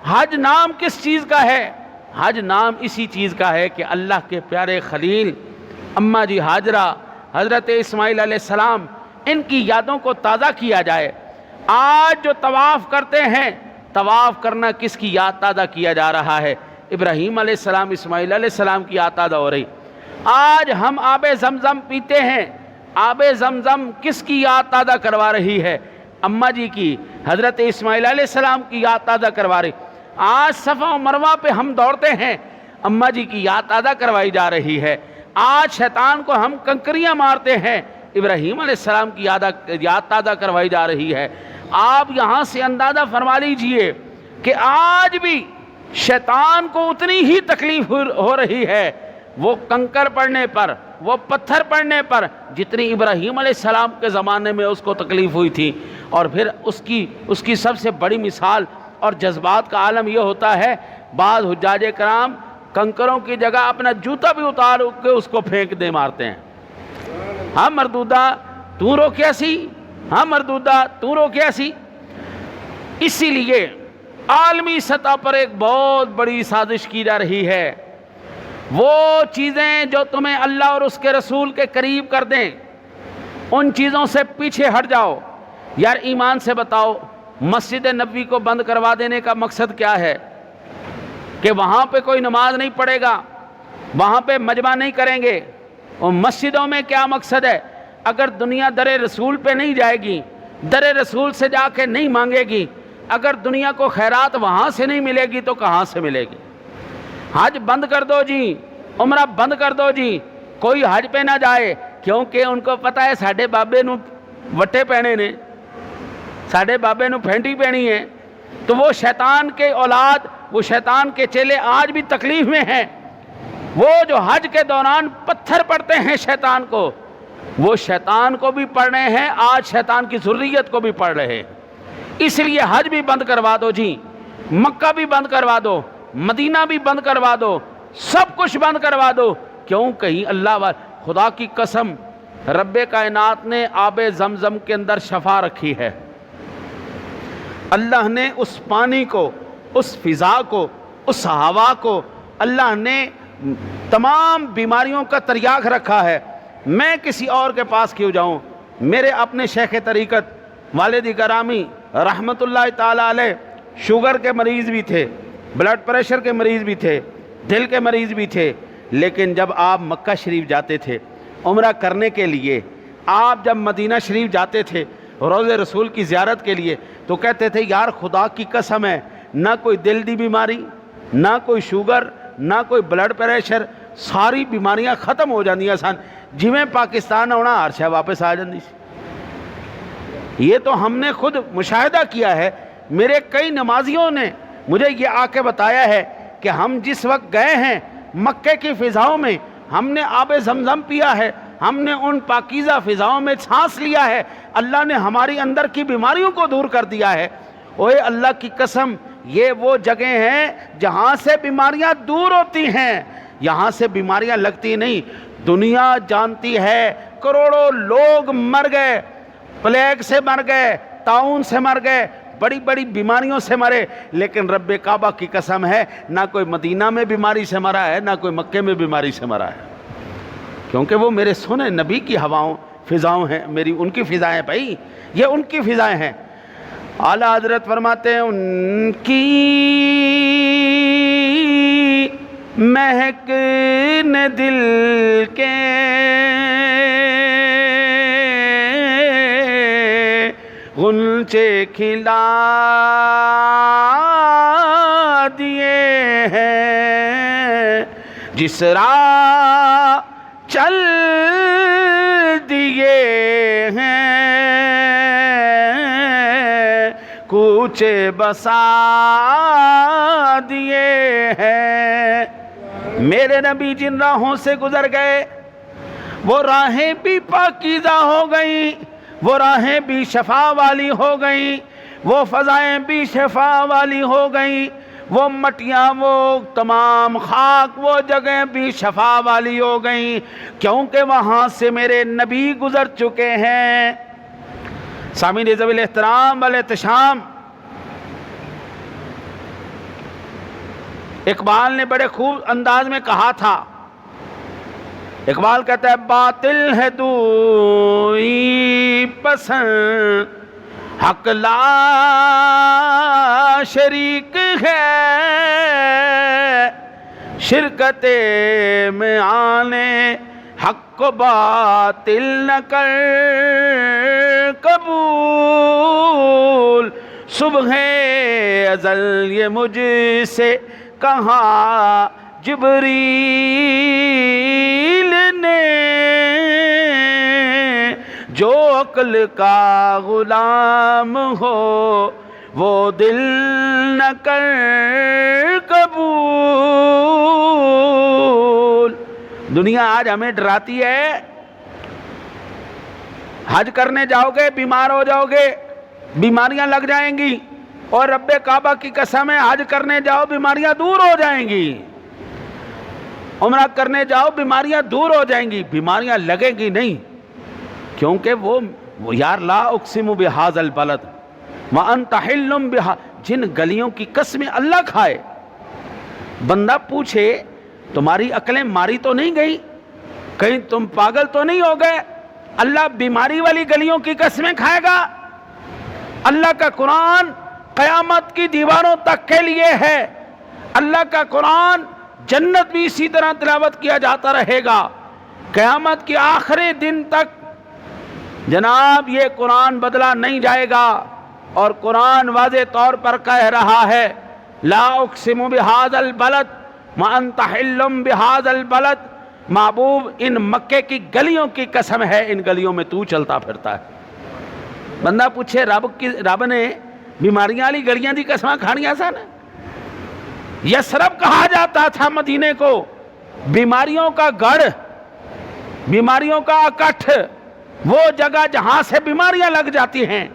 حج نام کس چیز کا ہے؟ حج نام اسی چیز کا ہے کہ اللہ کے پیارے خلیل اماں جی ہاجرہ، حضرت اسماعیل علیہ السلام، ان کی یادوں کو تازہ کیا جائے۔ آج جو طواف کرتے ہیں، طواف کرنا کس کی یاد تازہ کیا جا رہا ہے؟ ابراہیم علیہ السلام، اسماعیل علیہ السلام کی یاد تازہ ہو رہی۔ آج ہم آب زمزم پیتے ہیں، آب زمزم کس کی یاد تازہ کروا رہی ہے؟ اماں جی کی، حضرت اسماعیل علیہ السلام کی یاد تازہ کروا رہی۔ آج صفا و مروہ پہ ہم دوڑتے ہیں، اماں جی کی یاد تازہ کروائی جا رہی ہے۔ آج شیطان کو ہم کنکریاں مارتے ہیں، ابراہیم علیہ السلام کی یاد تازہ کروائی جا رہی ہے۔ آپ یہاں سے اندازہ فرما لیجئے کہ آج بھی شیطان کو اتنی ہی تکلیف ہو رہی ہے وہ کنکر پڑنے پر، وہ پتھر پڑنے پر، جتنی ابراہیم علیہ السلام کے زمانے میں اس کو تکلیف ہوئی تھی۔ اور پھر اس کی سب سے بڑی مثال اور جذبات کا عالم یہ ہوتا ہے، بعض حجاج کرام کنکروں کی جگہ اپنا جوتا بھی اتار کے اس کو پھینک دے مارتے ہیں۔ ہاں مردودہ تو رو کیسی، ہاں مردودہ تو رو کیسی۔ اسی لیے عالمی سطح پر ایک بہت بڑی سازش کی جا رہی ہے، وہ چیزیں جو تمہیں اللہ اور اس کے رسول کے قریب کر دیں، ان چیزوں سے پیچھے ہٹ جاؤ۔ یار ایمان سے بتاؤ، مسجد نبوی کو بند کروا دینے کا مقصد کیا ہے؟ کہ وہاں پہ کوئی نماز نہیں پڑھے گا، وہاں پہ مجمع نہیں کریں گے۔ اور مسجدوں میں کیا مقصد ہے؟ اگر دنیا در رسول پہ نہیں جائے گی، در رسول سے جا کے نہیں مانگے گی، اگر دنیا کو خیرات وہاں سے نہیں ملے گی تو کہاں سے ملے گی؟ حج بند کر دو جی، عمرہ بند کر دو جی، کوئی حج پہ نہ جائے، کیونکہ ان کو پتہ ہے ساڈے بابے نو وٹے پہنے نے، ساڈے بابے نو پھینٹی پہنی ہے۔ تو وہ شیطان کے اولاد، وہ شیطان کے چیلے آج بھی تکلیف میں ہیں۔ وہ جو حج کے دوران پتھر پڑتے ہیں شیطان کو، وہ شیطان کو بھی پڑھ رہے ہیں، آج شیطان کی ذریت کو بھی پڑھ رہے ہیں۔ اس لیے حج بھی بند کروا دو جی، مکہ بھی بند کروا دو، مدینہ بھی بند کروا دو، سب کچھ بند کروا دو۔ کیوں؟ کہیں اللہ خدا کی قسم، رب کائنات نے آب زمزم کے اندر شفا رکھی ہے۔ اللہ نے اس پانی کو، اس فضا کو، اس ہوا کو، اللہ نے تمام بیماریوں کا تریاق رکھا ہے۔ میں کسی اور کے پاس کیوں جاؤں؟ میرے اپنے شیخ طریقت والد گرامی رحمت اللہ تعالی علیہ شوگر کے مریض بھی تھے، بلڈ پریشر کے مریض بھی تھے، دل کے مریض بھی تھے، لیکن جب آپ مکہ شریف جاتے تھے عمرہ کرنے کے لیے، آپ جب مدینہ شریف جاتے تھے روضہ رسول کی زیارت کے لیے، تو کہتے تھے یار خدا کی قسم ہے، نہ کوئی دل دی بیماری، نہ کوئی شوگر، نہ کوئی بلڈ پریشر، ساری بیماریاں ختم ہو جاندیاں سن، جویں پاکستان ہونا ہر شے واپس آ جاندی سی۔ یہ تو ہم نے خود مشاہدہ کیا ہے، میرے کئی نمازیوں نے مجھے یہ آ کے بتایا ہے کہ ہم جس وقت گئے ہیں مکے کی فضاؤں میں، ہم نے آب زمزم پیا ہے، ہم نے ان پاکیزہ فضاؤں میں سانس لیا ہے، اللہ نے ہماری اندر کی بیماریوں کو دور کر دیا ہے۔ اوے اللہ کی قسم، یہ وہ جگہ ہیں جہاں سے بیماریاں دور ہوتی ہیں، یہاں سے بیماریاں لگتی نہیں۔ دنیا جانتی ہے کروڑوں لوگ مر گئے، پلیگ سے مر گئے، طاعون سے مر گئے، بڑی بڑی بیماریوں سے مرے، لیکن رب کعبہ کی قسم ہے نہ کوئی مدینہ میں بیماری سے مرا ہے، نہ کوئی مکے میں بیماری سے مرا ہے، کیونکہ وہ میرے سنے نبی کی ہواؤں فضاؤں ہیں، میری ان کی فضائیں بھائی، یہ ان کی فضائیں ہیں۔ اعلیٰ حضرت فرماتے ہیں ان کی مہک نے دل کے غنچے کھلا دیے ہیں، جس راہ چل دیے ہیں کوچے بسا دیے ہیں۔ میرے نبی جن راہوں سے گزر گئے وہ راہیں بھی پاکیزہ ہو گئیں، وہ راہیں بھی شفا والی ہو گئیں، وہ فضائیں بھی شفا والی ہو گئیں، وہ مٹیاں، وہ تمام خاک، وہ جگہیں بھی شفا والی ہو گئیں، کیونکہ وہاں سے میرے نبی گزر چکے ہیں۔ سامعین ذوی الاحترام والاحتشام، اقبال نے بڑے خوب انداز میں کہا تھا. اقبال کہتا ہے باطل ہے دوئی پسند حق لا شریک ہے، شرکت میں آنے حق کو باطل نہ کر قبول. صبح ازل یہ مجھ سے کہا جبریل نے، جو عقل کا غلام ہو وہ دل نہ کر قبول. دنیا آج ہمیں ڈراتی ہے، حج کرنے جاؤ گے بیمار ہو جاؤ گے، بیماریاں لگ جائیں گی، اور رب کعبہ کی قسم ہے حج کرنے جاؤ بیماریاں دور ہو جائیں گی، عمرہ کرنے جاؤ بیماریاں دور ہو جائیں گی. بیماریاں لگیں گی نہیں، کیونکہ وہ یار لا اقسم بہذا البلد وانت حل بہا، جن گلیوں کی قسمیں اللہ کھائے. بندہ پوچھے تمہاری عقلیں ماری تو نہیں گئی، کہیں تم پاگل تو نہیں ہو گئے؟ اللہ بیماری والی گلیوں کی قسمیں کھائے گا؟ اللہ کا قرآن قیامت کی دیواروں تک کے لیے ہے. اللہ کا قرآن جنت بھی اسی طرح تلاوت کیا جاتا رہے گا قیامت کے آخری دن تک. جناب یہ قرآن بدلا نہیں جائے گا، اور قرآن واضح طور پر کہہ رہا ہے لا اقسم بہذا البلد وانت حل بہذا البلد. محبوب ان مکے کی گلیوں کی قسم ہے، ان گلیوں میں تو چلتا پھرتا ہے. بندہ پوچھے رب نے بیماریاں والی گلیاں دی قسمیں کھانیاں سن؟ یثرب کہا جاتا تھا مدینے کو، بیماریوں کا گڑھ، بیماریوں کا اکٹھ، وہ جگہ جہاں سے بیماریاں لگ جاتی ہیں.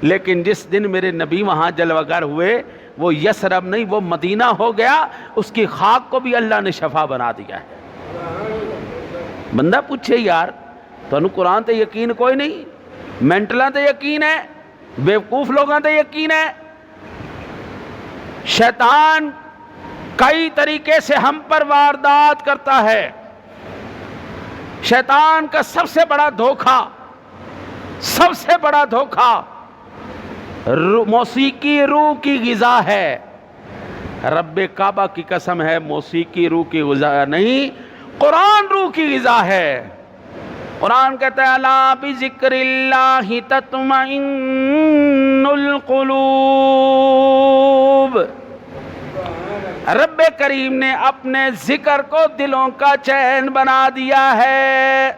لیکن جس دن میرے نبی وہاں جلوہ گر ہوئے وہ یثرب نہیں وہ مدینہ ہو گیا، اس کی خاک کو بھی اللہ نے شفا بنا دیا ہے. بندہ پوچھے یار تو قرآن تے یقین کوئی نہیں، مینٹلاں تے یقین ہے، بیوقوف لوگاں تے یقین ہے. شیطان کئی طریقے سے ہم پر واردات کرتا ہے. شیطان کا سب سے بڑا دھوکہ موسیقی روح کی غذا ہے. رب کعبہ کی قسم ہے موسیقی روح کی غذا نہیں، قرآن روح کی غذا ہے. قرآن کہتا ہے الا بذکر اللہ تطمئن القلوب. رب کریم نے اپنے ذکر کو دلوں کا چین بنا دیا ہے.